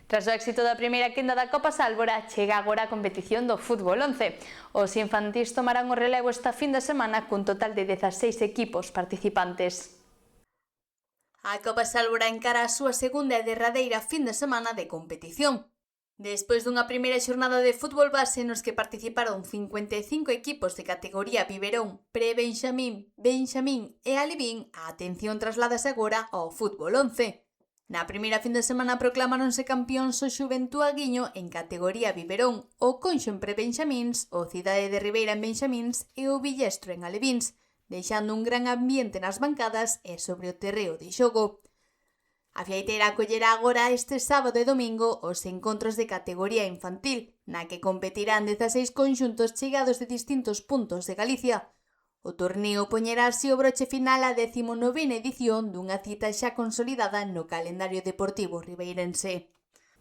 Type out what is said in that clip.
Tras o éxito da primeira quenda da Copa Sálvora, chega agora a competición do fútbol 11. Os infantís tomarán o relevo esta fin de semana cun total de 16 equipos participantes. A Copa Sálvora encara a súa segunda e derradeira fin de semana de competición. Despois dunha primeira xornada de fútbol base nos que participaron 55 equipos de categoría biberón, pre-benxamín, benxamín e alevín, a atención trasladase agora ao fútbol 11. Na primeira fin de semana proclamáronse campións o Xuventud Aguiño en categoría biberón, o Conxo en pre-benxamíns, o Cidade de Ribeira en benxamíns e o Villestro en alevíns, deixando un gran ambiente nas bancadas e sobre o terreo de xogo. A Fiaiteira acollerá agora este sábado e domingo os encontros de categoría infantil, na que competirán 16 conxuntos chegados de distintos puntos de Galicia. O torneo poñerá así o broche final á 19ª edición dunha cita xa consolidada no calendario deportivo ribeirense.